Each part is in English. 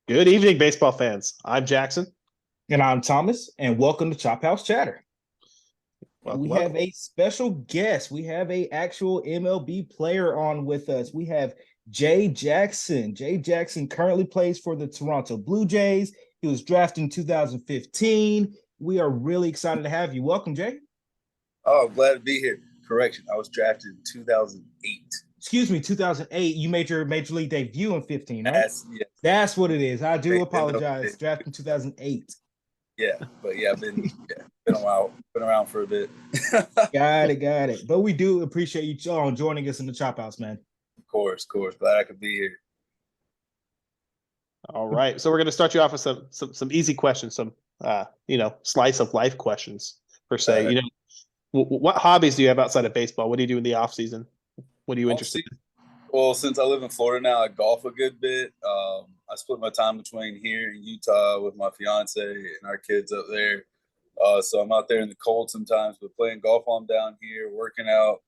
Good evening, baseball fans. I'm Jackson. And I'm Thomas, and welcome to Chop House Chatter. And Welcome, we have welcome. a special guest. We have a actual MLB player on with us. We have Jay Jackson. Jay Jackson currently plays for the Toronto Blue Jays. He was drafted in 2015. We are really excited to have you. Welcome, Jay. Oh, I'm glad to be here. Correction, I was drafted in 2008. Excuse me, 2008. You made your major league debut in 15, right? That's yes. That's what it is. I do Great. apologize. Drafted in 2008. Yeah, but yeah, I've been a while, been around for a bit. Got it, got it. But we do appreciate you all joining us in the Chop House, man. Of course. Glad I could be here. All right. So we're going to start you off with some easy questions, some slice of life questions per se. What hobbies do you have outside of baseball? What do you do in the off season? What are you interested in? Well, since I live in Florida now, I golf a good bit. I split my time between here and Utah with my fiance and our kids up there. So I'm out there in the cold sometimes, but playing golf while I'm down here, working out.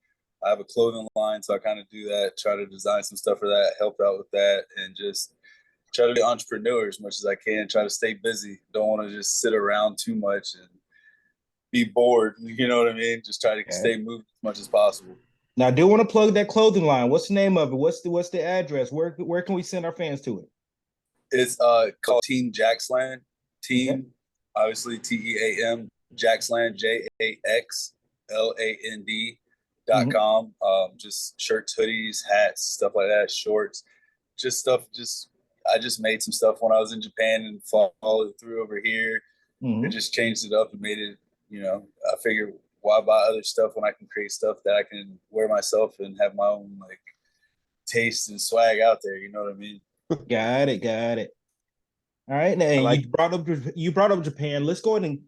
I have a clothing line, so I kind of do that, try to design some stuff for that, help out with that, and just try to be an entrepreneur as much as I can, try to stay busy. Don't want to just sit around too much and be bored. You know what I mean? Just try to stay moving as much as possible. Now, I do want to plug that clothing line. What's the name of it? What's the address? Where can we send our fans to it? It's called Team Jaxland. Team, obviously TEAM, Jaxland, JAXLAND.com. Just shirts, hoodies, hats, stuff like that, shorts, just stuff. I just made some stuff when I was in Japan and followed through over here. And just changed it up and made it. I figured, why buy other stuff when I can create stuff that I can wear myself and have my own like taste and swag out there? You know what I mean? Got it. All right, now you brought up Japan. Let's go ahead and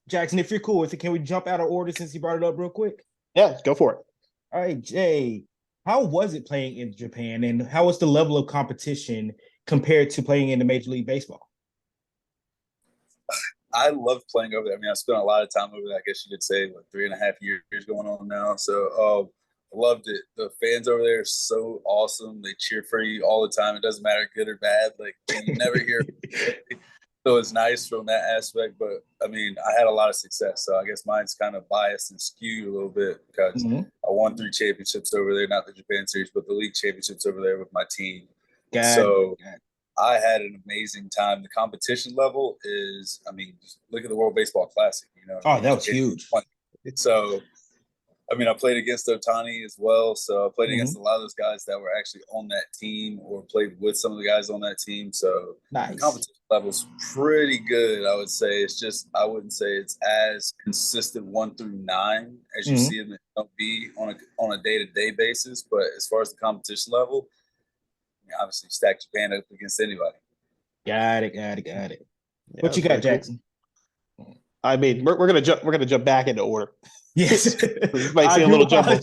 Jackson, if you're cool with it, can we jump out of order since you brought it up real quick? Yeah, go for it. All right, Jay, how was it playing in Japan, and how was the level of competition compared to playing in the Major League Baseball? I love playing over there. I mean, I spent a lot of time over there. I guess you could say, 3.5 years going on now. So, I loved it. The fans over there are so awesome. They cheer for you all the time. It doesn't matter good or bad. Like, you never hear. So it's nice from that aspect. But I mean, I had a lot of success. So I guess mine's kind of biased and skewed a little bit because I won 3 championships over there, not the Japan series, but the league championships over there with my team. I had an amazing time. The competition level is, I mean, just look at the World Baseball Classic. That was huge. So, I mean, I played against Ohtani as well. So I played against a lot of those guys that were actually on that team or played with some of the guys on that team. So the competition level's pretty good, I would say. It's just, I wouldn't say it's as consistent 1 through 9 as you see in the MLB on a day-to-day basis. But as far as the competition level, obviously stack Japan up against anybody. Got it. Yeah, what you got, Jackson? Cool. I mean, we're gonna jump back into order. Yes, this might seem a little jumbled.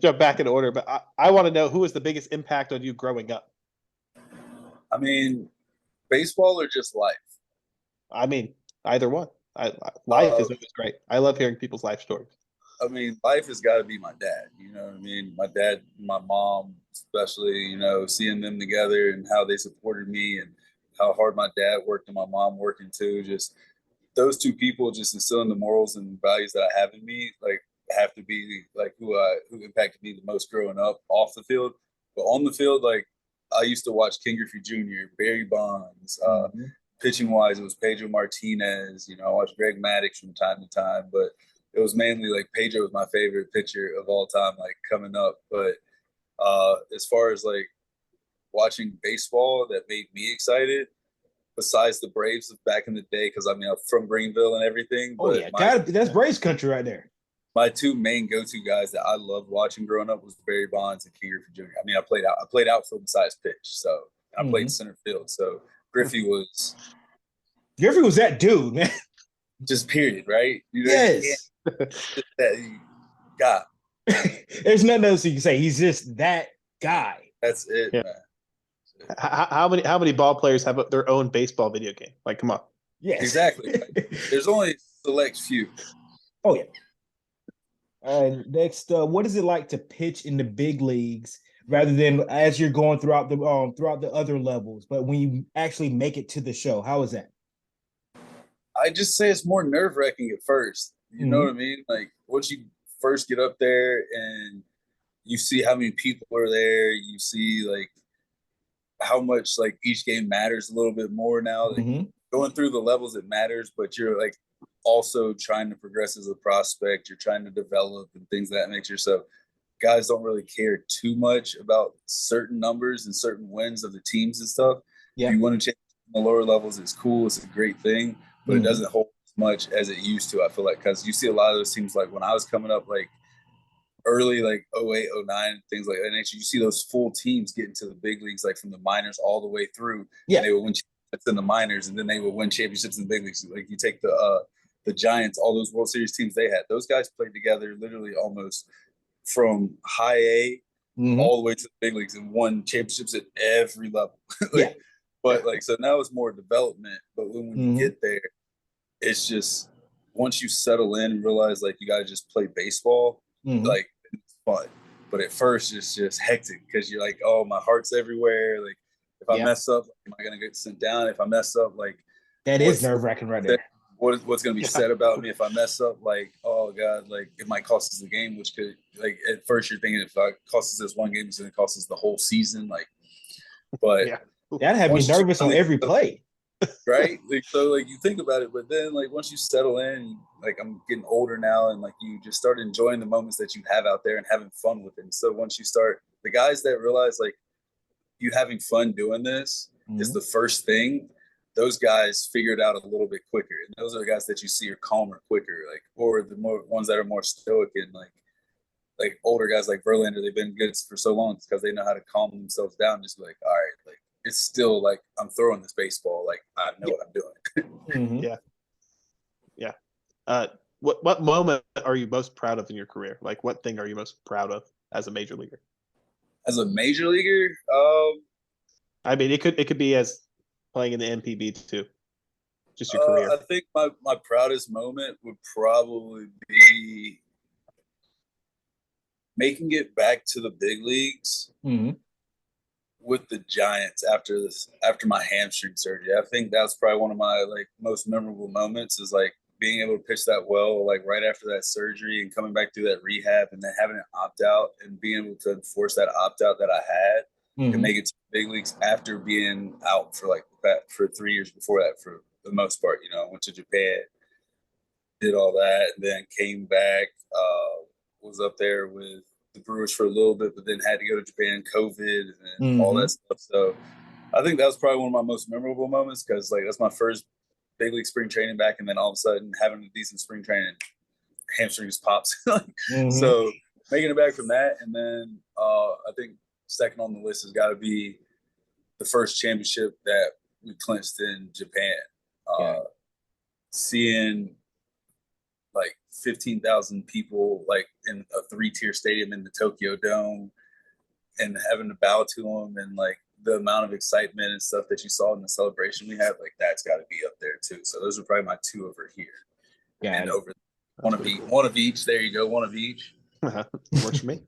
Jump back into order, but I want to know who was the biggest impact on you growing up. I mean, baseball or just life? I mean, either one. Life is always great. I love hearing people's life stories. I mean, life has got to be my dad. You know what I mean? My dad, my mom, especially, seeing them together and how they supported me and how hard my dad worked and my mom working too. Just those two people just instilling the morals and values that I have in me, like, have to be like who impacted me the most growing up off the field. But on the field, like, I used to watch Ken Griffey Jr., Barry Bonds, pitching wise, it was Pedro Martinez. I watched Greg Maddux from time to time, but it was mainly like Pedro was my favorite pitcher of all time, like coming up. But as far as like watching baseball that made me excited, besides the Braves of back in the day, because I mean, I'm from Greenville and everything. Oh, yeah, that's Braves country right there. My 2 main go-to guys that I loved watching growing up was Barry Bonds and Ken Griffey Jr. I mean, I played outfield besides pitch, so I played center field. So Griffey was that dude, man. Just period, right? Yes. That guy. There's nothing else you can say. He's just that guy. That's it, man. How many ball players have their own baseball video game? Like, come on. Yes. Exactly. There's only select few. Oh, yeah. Next, what is it like to pitch in the big leagues rather than as you're going throughout the other levels. But when you actually make it to the show, how is that? I just say it's more nerve wracking at first. You know what I mean? Like once you first get up there and you see how many people are there, you see like how much like each game matters a little bit more now. Like going through the levels, it matters, but you're like also trying to progress as a prospect. You're trying to develop and things of that nature. So guys don't really care too much about certain numbers and certain wins of the teams and stuff. Yeah. If you want to change the lower levels, it's cool. It's a great thing, but it doesn't hold as much as it used to, I feel like, because you see a lot of those teams like when I was coming up, like early, like 08, 09, things like that. And actually, you see those full teams get into the big leagues, like from the minors all the way through. Yeah. And they would win championships in the minors, and then they would win championships in the big leagues. Like you take the Giants, all those World Series teams they had, those guys played together literally almost from high A all the way to the big leagues and won championships at every level. But like, so now it's more development. But when you get there, it's just once you settle in and realize like you got to just play baseball, like it's fun. But at first, it's just hectic because you're like, oh, my heart's everywhere. Like, if I mess up, am I gonna get sent down? If I mess up, like that is nerve wracking right there. What's going to be said about me if I mess up? Like, oh God, like it might cost us the game, which could, like, at first you're thinking if it costs us this one game, it's going to cost us the whole season. Like, but that had me nervous on every play, right? Like, so like you think about it, but then like once you settle in, like I'm getting older now, and like you just start enjoying the moments that you have out there and having fun with it. And so once you start, the guys that realize like you having fun doing this is the first thing. Those guys figure it out a little bit quicker. And those are the guys that you see are calmer quicker, like, or the more ones that are more stoic and like older guys like Verlander, they've been good for so long because they know how to calm themselves down. Just be like, all right, like it's still like I'm throwing this baseball, like I know what I'm doing. What moment are you most proud of in your career? Like what thing are you most proud of as a major leaguer? As a major leaguer, I mean, it could be as playing in the NPB too. Just your career. I think my proudest moment would probably be making it back to the big leagues with the Giants after my hamstring surgery. I think that's probably one of my like most memorable moments is like being able to pitch that well, like right after that surgery and coming back through that rehab and then having an opt out and being able to enforce that opt out that I had and make it to the big leagues after being out for 3 years before that for the most part. You know, I went to Japan, did all that, and then came back, was up there with the Brewers for a little bit, but then had to go to Japan, COVID, and all that stuff. So I think that was probably one of my most memorable moments because like that's my first big league spring training back, and then all of a sudden having a decent spring training, hamstrings pops. So making it back from that, and then I think second on the list has got to be the first championship that we clinched in Japan. Seeing like 15,000 people like in a 3-tier stadium in the Tokyo Dome and having to bow to them and like the amount of excitement and stuff that you saw in the celebration we had, like that's got to be up there too. So those are probably my two over here. And over one of each. There you go, one of each. Works for me.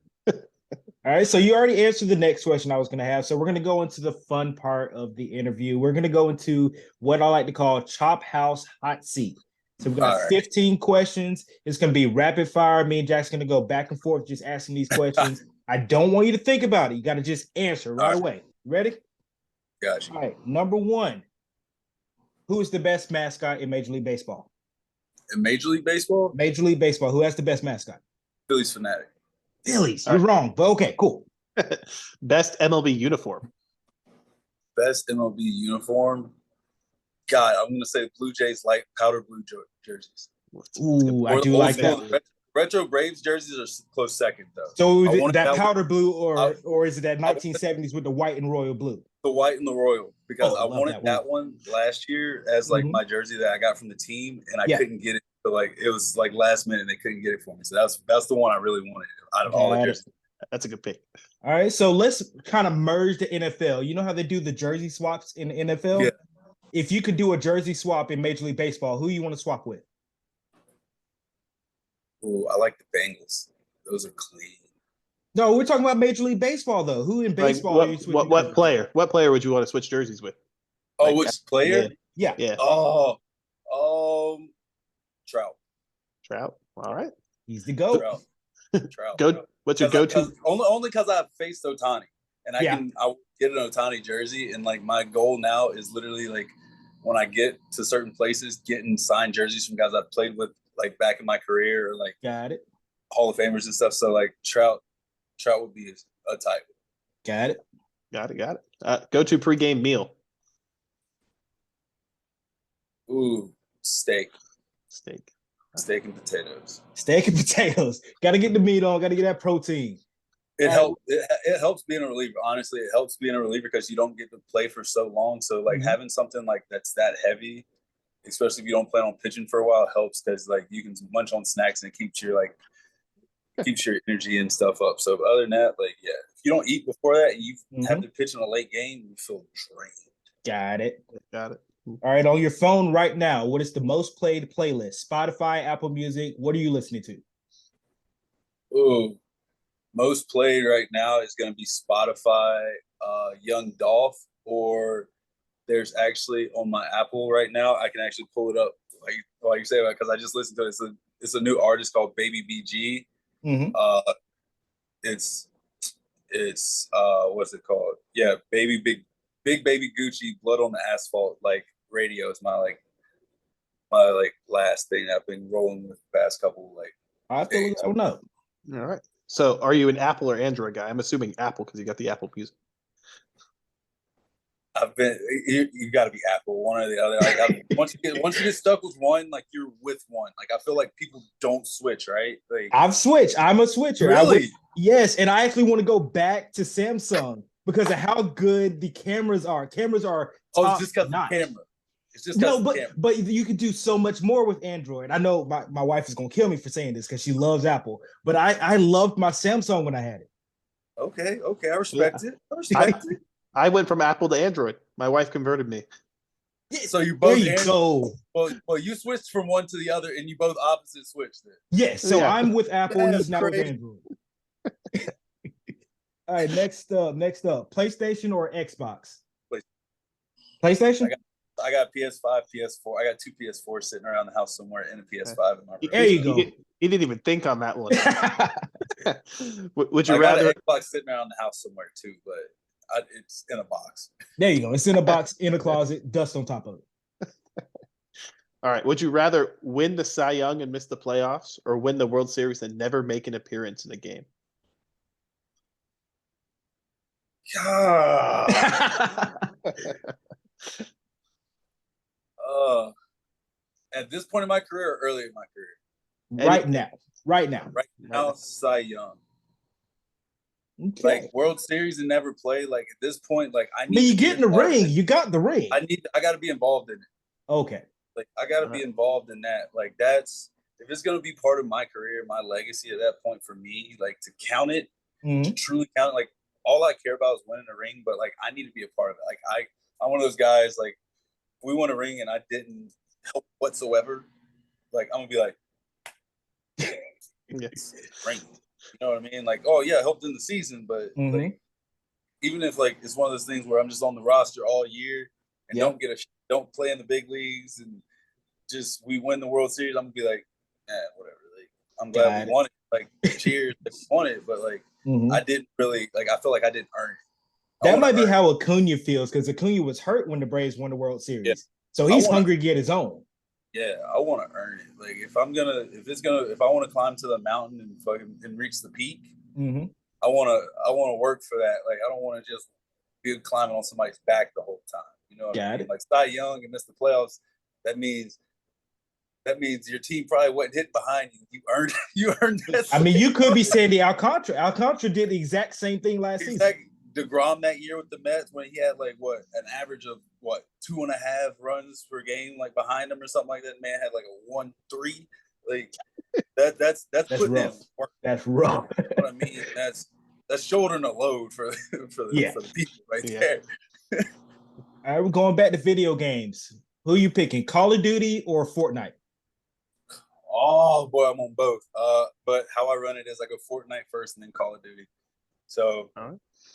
All right, so you already answered the next question I was going to have. So we're going to go into the fun part of the interview. We're going to go into what I like to call Chop House Hot Seat. So we've got 15 questions. It's going to be rapid fire. Me and Jack's going to go back and forth just asking these questions. I don't want you to think about it. You got to just answer right away. Ready? Gotcha. All right, number one. Who is the best mascot in Major League Baseball? In Major League Baseball? Major League Baseball. Who has the best mascot? Phillies Fanatic. Phillies. You're wrong, but okay, cool. Best MLB uniform. Best MLB uniform. God, I'm going to say Blue Jays light powder blue jerseys. Ooh, I do like that. Retro Braves jerseys are close second, though. So that powder blue or is it that 1970s with the white and royal blue? The white and the royal, because I wanted that one last year as like my jersey that I got from the team, and I couldn't get it. So like it was like last minute, and they couldn't get it for me. So that's the one I really wanted out of all the jerseys. That's a good pick. All right, so let's kind of merge the NFL. You know how they do the jersey swaps in the NFL? Yeah. If you could do a jersey swap in Major League Baseball, who you want to swap with? Oh, I like the Bengals. Those are clean. No, we're talking about Major League Baseball though. Who in Like baseball are you switching? what over to? player? What player would you want to switch jerseys with? Oh, Like, which player? Yeah. Yeah, Oh, Trout. Trout. All right. He's the GOAT. Trout. Go. What's your go-to? Only because I've faced Ohtani, and I Yeah. get an Ohtani jersey, and like my goal now is literally like when I get to certain places, getting signed jerseys from guys I've played with like back in my career or like Got it. Hall of Famers and stuff. So like Trout would be a type. Got it. Got it. Go-to pregame meal. Ooh, steak Steak. and potatoes. Steak and potatoes. Got to get the meat on. Got to get that protein. It helps. It helps being a reliever. Honestly, it helps being a reliever because you don't get to play for so long. So like having something like that's that heavy, especially if you don't plan on pitching for a while, helps because like you can munch on snacks and it keeps your energy and stuff up. So other than that, like if you don't eat before that and you have to pitch in a late game, you feel drained. Got it. All right, on your phone right now, what is the most played playlist? Spotify, Apple Music. What are you listening to? Ooh, most played right now is going to be Spotify, Young Dolph, or there's actually on my Apple right now. I can actually pull it up, like you say, because I just listened to it. It's a new artist called Baby BG. It's what's it called? Yeah, Big Baby Gucci, Blood on the Asphalt. Like radio is my last thing I've been rolling with the past couple I feel it. All right. So, are you an Apple or Android guy? I'm assuming Apple because you got the Apple Music. I've been. You got to be Apple, one or the other. Like once you get stuck with one, like you're with one. Like I feel like people don't switch, right? Like I've switched. I'm a switcher. Really? Yes, and I actually want to go back to Samsung because of how good the cameras are. Cameras are. It's just because the camera. It's just but you could do so much more with Android. I know my wife is gonna kill me for saying this because she loves Apple, but I loved my Samsung when I had it. Okay, I respect it. I went from Apple to Android. My wife converted me. So you both go. Well, you switched from one to the other, and you both opposite switched it. Yes. So I'm with Apple. He's not with Android. All right. Next up. PlayStation or Xbox? PlayStation. I got PS5, PS4. I got two PS4s sitting around the house somewhere in a PS5 in my room. There you go. He didn't even think on that one. Would you I rather got an Xbox sitting around the house somewhere too, but it's in a box. There you go. It's in a box in a closet, dust on top of it. All right. Would you rather win the Cy Young and miss the playoffs, or win the World Series and never make an appearance in a game? At this point in my career, or early in my career? Right now, Cy Young. Okay. Like World Series and never play. Like at this point, like I need. But you get in the ring. You got the ring. I got to be involved in it. Okay. Like I got to be involved in that. Like that's if it's gonna be part of my career, my legacy at that point for me. Like to count it, to truly count it. Like all I care about is winning a ring. But like I need to be a part of it. Like I'm one of those guys. Like if we won a ring and I didn't help whatsoever, like I'm gonna be like, it's ring. You know what I mean? Like, oh yeah, I helped in the season, but like, even if like it's one of those things where I'm just on the roster all year and don't play in the big leagues and just we win the World Series, I'm gonna be like, whatever. Like, I'm glad we won it. Like, cheers, we won it. But like, I didn't really like. I feel like I didn't earn it. That might be how Acuna feels because Acuna was hurt when the Braves won the World Series, so he's hungry to get his own. Yeah, I want to earn it. Like if I want to climb to the mountain and fucking and reach the peak, I want to work for that. Like I don't want to just be climbing on somebody's back the whole time. You know what I mean? Like Cy Young and miss the playoffs. That means your team probably wasn't hit behind you. You earned that. I mean, you could be Sandy Alcantara. Alcantara did the exact same thing last season. DeGrom that year with the Mets when he had like an average of 2.5 runs per game like behind him or something like that. Man had like a 1-3. Like that's putting rough. in work. That's rough. You know what I mean? That's shouldering a load for the people there. All right, we're going back to video games. Who are you picking? Call of Duty or Fortnite? Oh boy, I'm on both. But how I run it is I go Fortnite first and then Call of Duty. So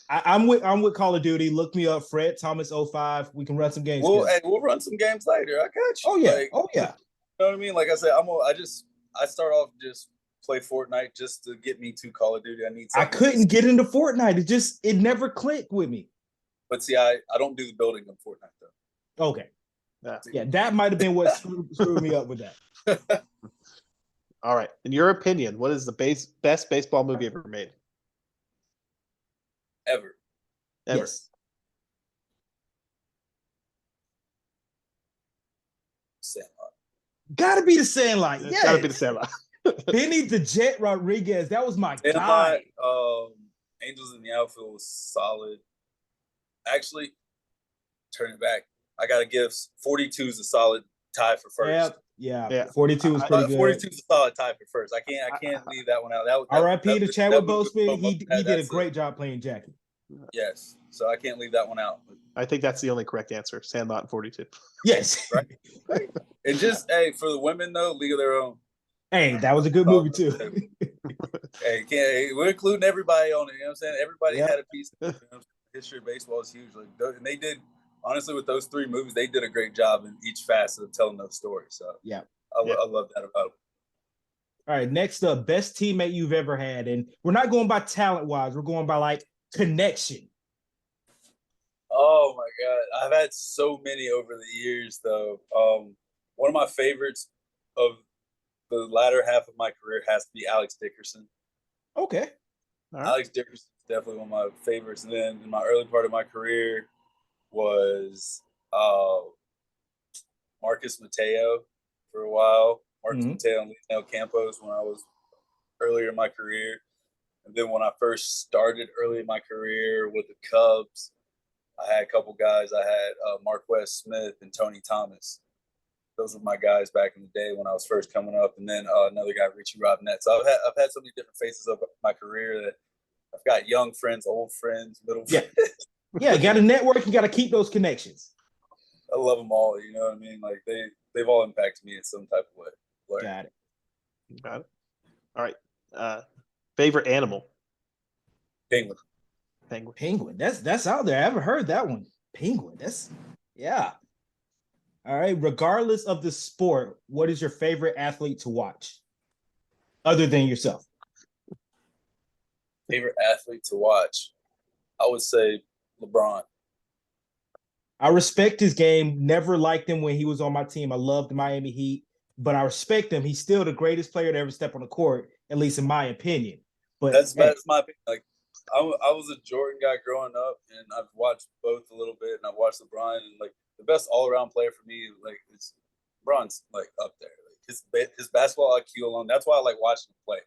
I'm with Call of Duty. Look me up, Fred Thomas 05. We can run some games. we'll run some games later. I got you. Oh yeah. Like, Oh yeah. You know what I mean? Like I said, I start off just play Fortnite just to get me to Call of Duty. I couldn't get into Fortnite. It never clicked with me. But see, I don't do the building on Fortnite though. Okay. Yeah, that might have been what screwed me up with that. All right. In your opinion, what is the best baseball movie ever made? Ever. Yes. Sandlot. Gotta be the Sandlot. It's Yes. gotta be the Sandlot. Benny the Jet Rodriguez. That was my Sandlot, guy. Angels in the Outfield was solid. Actually, turn it back. I gotta give 42 is a solid tie for first. Yeah. 42 is pretty good. 42 is a solid tie for first. I can't leave that one out. R.I.P. to Chadwick Boseman. He did a that's great job playing Jackie. Yes, so I can't leave that one out. I think that's the only correct answer. Sandlot and 42. Yes. Right. And just for the women though, League of Their Own. Hey, that was a good movie too. We're including everybody on it. You know what I'm saying? Everybody Yep. had a piece. Of history of baseball is huge. Like, and they did, honestly, with those 3 movies, they did a great job in each facet of telling those stories. So yeah, I love that about them. All right, next up, best teammate you've ever had, and we're not going by talent wise. We're going by like connection. Oh my God, I've had so many over the years though. One of my favorites of the latter half of my career has to be Alex Dickerson. Okay. All right. Alex Dickerson is definitely one of my favorites. And then in my early part of my career was Marcus Mateo for a while. Marcus Mateo and Leonel Campos when I was earlier in my career. And then when I first started early in my career with the Cubs, I had a couple guys. I had Marquez Smith and Tony Thomas. Those were my guys back in the day when I was first coming up. And then another guy, Richie Robinette. So I've had so many different phases of my career that I've got young friends, old friends, middle friends. Yeah, you got to network. You got to keep those connections. I love them all. You know what I mean? Like they've all impacted me in some type of way. Like, Got it. All right. Favorite animal? Penguin. Penguin. That's out there. I haven't heard that one. Penguin. Yeah. All right. Regardless of the sport, what is your favorite athlete to watch, other than yourself? Favorite athlete to watch? I would say LeBron. I respect his game. Never liked him when he was on my team. I loved the Miami Heat, but I respect him. He's still the greatest player to ever step on the court, at least in my opinion. But that's my opinion. Like I was a Jordan guy growing up, and I've watched both a little bit, and I've watched LeBron, and like the best all around player for me, like it's LeBron's like up there. Like his basketball IQ alone. That's why I like watching him play.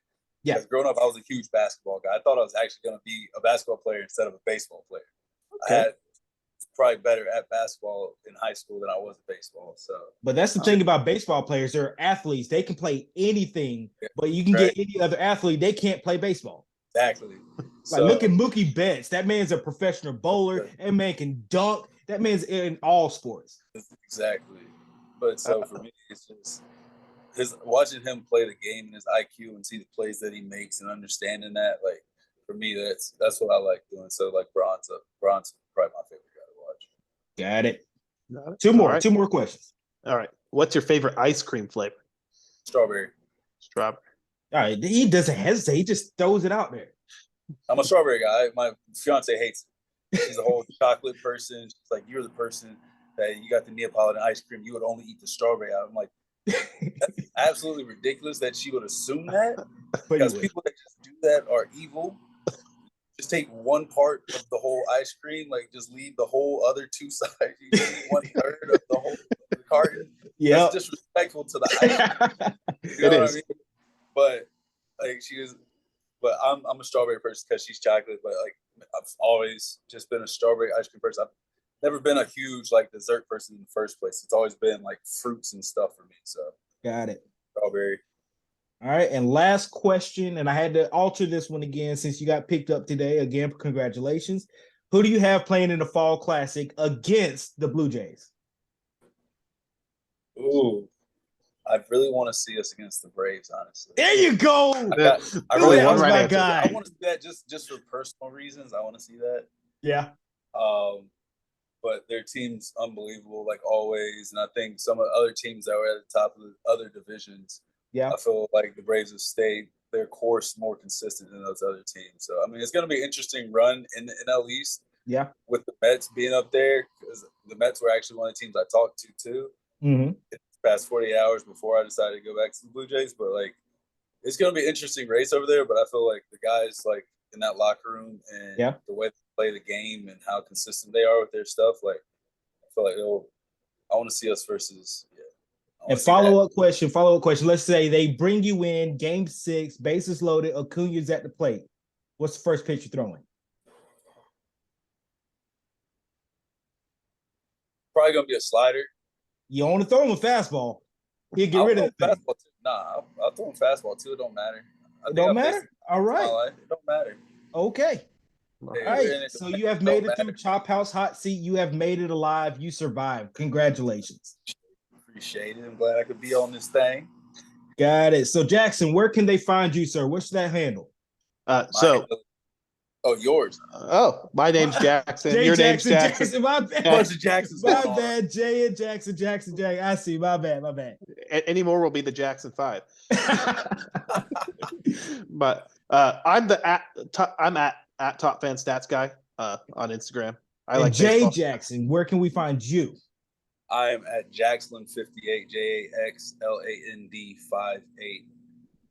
Yeah. Because growing up, I was a huge basketball guy. I thought I was actually going to be a basketball player instead of a baseball player. Okay. I had probably better at basketball in high school than I was at baseball. So, but that's the thing about baseball players. They're athletes. They can play anything, but you can get any other athlete. They can't play baseball. Exactly. Like look at Mookie Betts. That man's a professional bowler. That man can dunk. That man's in all sports. Exactly. But so for me, it's just watching him play the game and his IQ and see the plays that he makes and understanding that. Like for me, that's what I like doing. So like Bron's probably my favorite guy to watch. Got it. Two more questions. All right. What's your favorite ice cream flavor? Strawberry. All right. He doesn't hesitate. He just throws it out there. I'm a strawberry guy. My fiance hates it. She's a whole chocolate person. She's like, you're the person that you got the Neapolitan ice cream. You would only eat the strawberry. I'm like, that's absolutely ridiculous that she would assume that. Because people that just do that are evil. Just take one part of the whole ice cream, like just leave the whole other 2 sides. You eat 1/3 of the whole carton. Yeah, that's disrespectful to the ice cream. You know what I mean? But like but I'm a strawberry person because she's chocolate. But like I've always just been a strawberry ice cream person. I've never been a huge like dessert person in the first place. It's always been like fruits and stuff for me. So got it. Strawberry. All right, and last question, and I had to alter this one again since you got picked up today. Again, congratulations. Who do you have playing in the Fall Classic against the Blue Jays? Ooh, I really want to see us against the Braves, honestly. There you go. I Only really one was right my answer. guy. I want to see that just for personal reasons. I want to see that. Yeah. But their team's unbelievable, like always. And I think some of the other teams that were at the top of the other divisions, Yeah. I feel like the Braves have stayed their course more consistent than those other teams. So I mean, it's going to be an interesting run in the NL East. Yeah. With the Mets being up there, because the Mets were actually one of the teams I talked to too. Mm-hmm. Past 48 hours before I decided to go back to the Blue Jays, but like it's going to be an interesting race over there. But I feel like the guys like in that locker room and the way they play the game and how consistent they are with their stuff, like I feel like I want to see us versus. And follow-up question. Let's say they bring you in game 6, bases loaded, Acuna's at the plate. What's the first pitch you're throwing? Probably gonna be a slider. You want to throw him a fastball. He'll get rid of the fastball too. Nah, I'll throw him fastball too. It don't matter. It don't matter? All right. It don't matter. Okay. All right. So you have made it through Chop House Hot Seat. You have made it alive. You survived. Congratulations. Appreciate it. I'm glad I could be on this thing. Got it. So Jackson, where can they find you, sir? What's that handle? Yours. My name's Jackson. Jay Your Jackson, name's Jackson. My bad. Bunch of Jacksons. My bad. Jay and Jackson. I see. My bad. Any more will be the Jackson 5. But I'm at Top Fan Stats Guy on Instagram. I like Jay baseball. Jackson. Where can we find you? I am at Jaxland58, JAXLAND58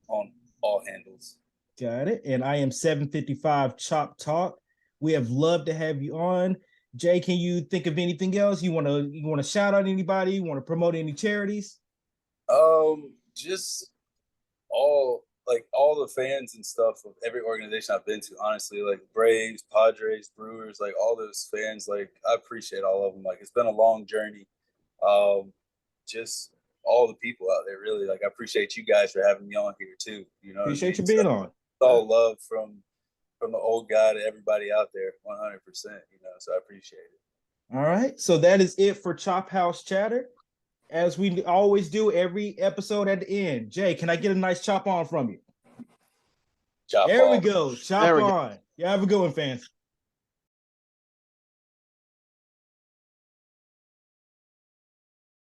on all handles. Got it. And I am 755 Chop Talk. We have loved to have you on. Jay, can you think of anything else? You want to shout out anybody? You want to promote any charities? Just all the fans and stuff of every organization I've been to, honestly, like Braves, Padres, Brewers, like all those fans, like I appreciate all of them. Like it's been a long journey. Just all the people out there, really. Like I appreciate you guys for having me on here too. You know, appreciate you being on. All love from the old guy to everybody out there, 100%. You know, so I appreciate it. All right, so that is it for Chop House Chatter. As we always do every episode at the end. Jay, can I get a nice chop on from you? Chop there on. We go. Chop on. Yeah, have a good one, fans.